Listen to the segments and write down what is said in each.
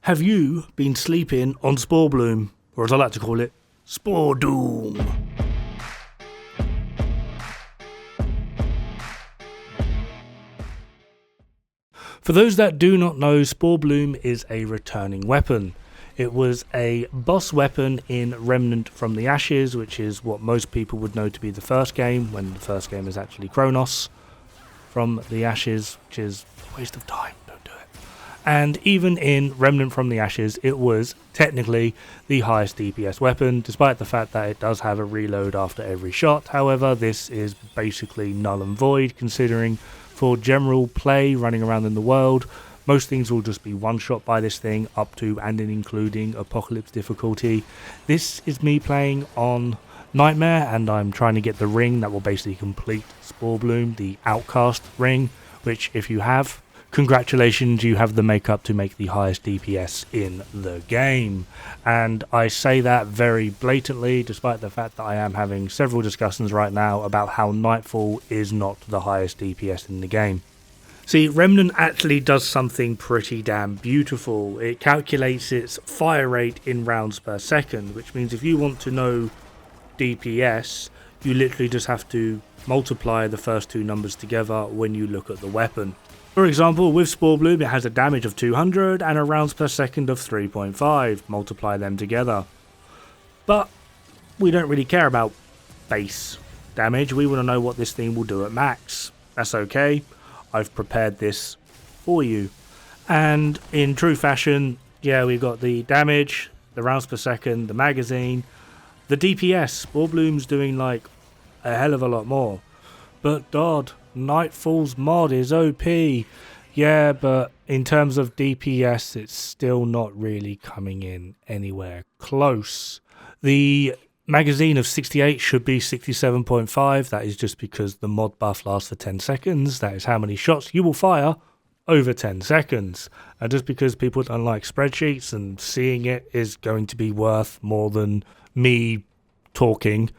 Have you been sleeping on Sporebloom, or as I like to call it, SporeDOOM? For those that do not know, Sporebloom is a returning weapon. It was a boss weapon in Remnant from the Ashes, which is what most people would know to be the first game, when the first game is actually Kronos from the Ashes, which is a waste of time. Don't do it. And even in Remnant from the Ashes, it was technically the highest DPS weapon, despite the fact that it does have a reload after every shot. However, this is basically null and void, considering for general play running around in the world, most things will just be one shot by this thing, up to and including Apocalypse difficulty. This is me playing on Nightmare, and I'm trying to get the ring that will basically complete Sporebloom, the Outcast ring, which if you have, congratulations, you have the makeup to make the highest DPS in the game. And I say that very blatantly, despite the fact that I am having several discussions right now about how Nightfall is not the highest DPS in the game. See, Remnant actually does something pretty damn beautiful. It calculates its fire rate in rounds per second, which means if you want to know DPS, you literally just have to multiply the first two numbers together when you look at the weapon. For example, with Sporebloom, it has a damage of 200 and a rounds per second of 3.5. Multiply them together. But we don't really care about base damage. We want to know what this thing will do at max. That's okay. I've prepared this for you. And in true fashion, yeah, we've got the damage, the rounds per second, the magazine, the DPS. Sporebloom's doing like a hell of a lot more. But Dod, Nightfall's mod is OP. Yeah, but in terms of DPS, it's still not really coming in anywhere close. The magazine of 68 should be 67.5. That is just because the mod buff lasts for 10 seconds. That is how many shots you will fire over 10 seconds. And just because people don't like spreadsheets and seeing it is going to be worth more than me talking,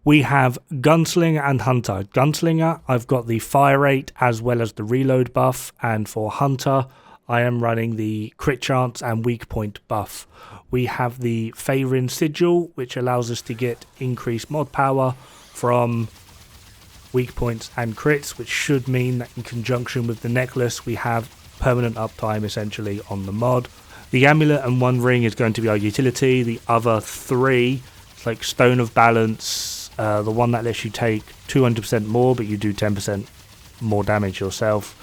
we have Gunslinger and Hunter. Gunslinger, I've got the fire rate as well as the reload buff, and for Hunter, I am running the crit chance and weak point buff. We have the Favouring Sigil, which allows us to get increased mod power from weak points and crits, which should mean that in conjunction with the necklace, we have permanent uptime essentially on the mod. The Amulet and One Ring is going to be our utility. The other three, it's like Stone of Balance, the one that lets you take 200% more, but you do 10% more damage yourself.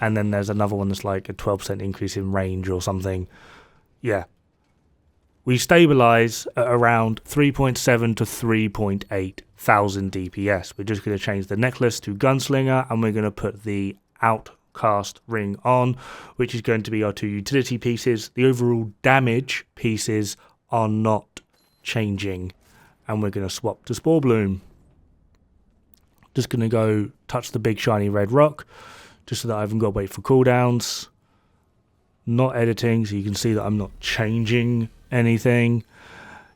And then there's another one that's like a 12% increase in range or something. Yeah. We stabilize at around 3.7 to 3.8 thousand DPS. We're just going to change the necklace to Gunslinger, and we're going to put the Outcast ring on, which is going to be our two utility pieces. The overall damage pieces are not changing. And we're going to swap to Sporebloom. Just going to go touch the big shiny red rock, just so that I haven't got to wait for cooldowns. Not editing, so you can see that I'm not changing anything,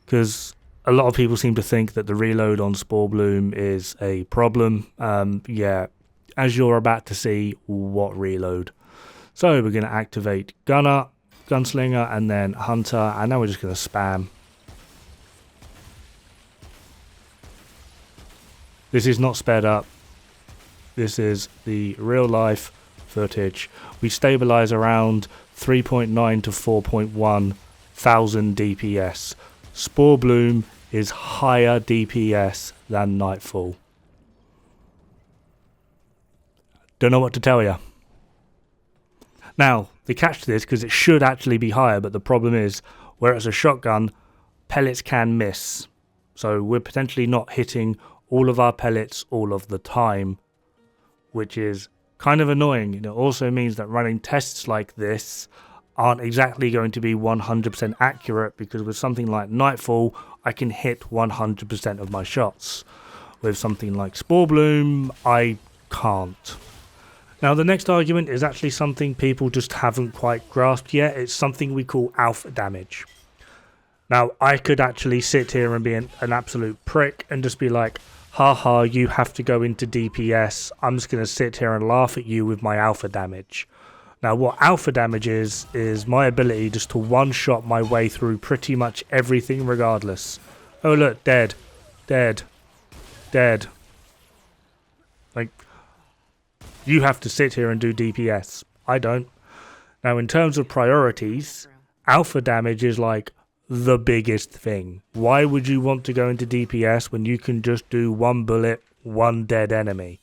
because a lot of people seem to think that the reload on Sporebloom is a problem. Yeah, as you're about to see, what reload? So we're going to activate Gunner, Gunslinger, and then Hunter, and now we're just going to spam. This is not sped up. This is the real life footage. We stabilize around 3.9 to 4.1 thousand DPS. Sporebloom is higher DPS than Nightfall. Don't know what to tell you. Now, the catch to this, because it should actually be higher, but the problem is, where it's a shotgun, pellets can miss. So we're potentially not hitting all of our pellets all of the time, which is kind of annoying. It also means that running tests like this aren't exactly going to be 100% accurate, because with something like Nightfall, I can hit 100% of my shots. With something like Sporebloom, I can't. Now, the next argument is actually something people just haven't quite grasped yet. It's something we call alpha damage. Now, I could actually sit here and be an absolute prick and just be like, haha, you have to go into DPS. I'm just going to sit here and laugh at you with my alpha damage. Now what alpha damage is my ability just to one-shot my way through pretty much everything regardless. Oh look, dead. Dead. Dead. Like, you have to sit here and do DPS. I don't. Now in terms of priorities, alpha damage is like the biggest thing. Why would you want to go into DPS when you can just do one bullet, one dead enemy?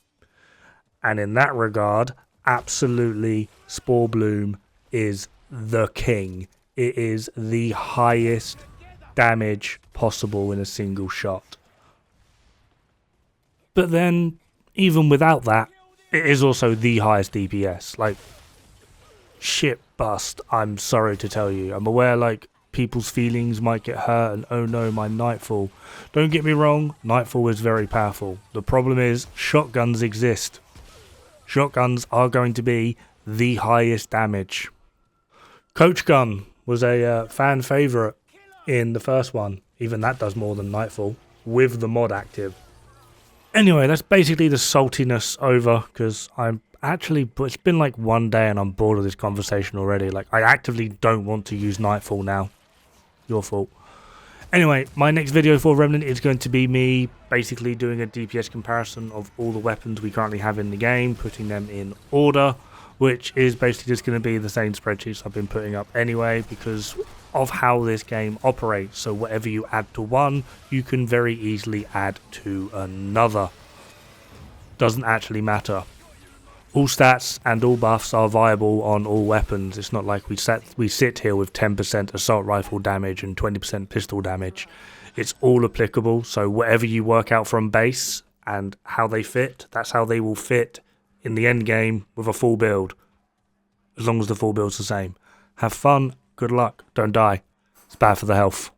And in that regard, absolutely, Sporebloom is the king. It is the highest damage possible in a single shot. But then, even without that, it is also the highest DPS. Like, shit bust, I'm sorry to tell you. I'm aware, like, people's feelings might get hurt and oh no, my Nightfall. Don't get me wrong, Nightfall is very powerful. The problem is, shotguns exist. Shotguns are going to be the highest damage. Coach Gun was a fan favourite in the first one. Even that does more than Nightfall, with the mod active. Anyway, that's basically the saltiness over, because it's been like one day and I'm bored of this conversation already. Like, I actively don't want to use Nightfall now. Your fault. Anyway, my next video for Remnant is going to be me basically doing a DPS comparison of all the weapons we currently have in the game, putting them in order, which is basically just going to be the same spreadsheets I've been putting up anyway because of how this game operates. So whatever you add to one, you can very easily add to another. Doesn't actually matter. All stats and all buffs are viable on all weapons. It's not like we sit here with 10% assault rifle damage and 20% pistol damage. It's all applicable, so whatever you work out from base and how they fit, that's how they will fit in the end game with a full build. As long as the full build's the same. Have fun, good luck, don't die. It's bad for the health.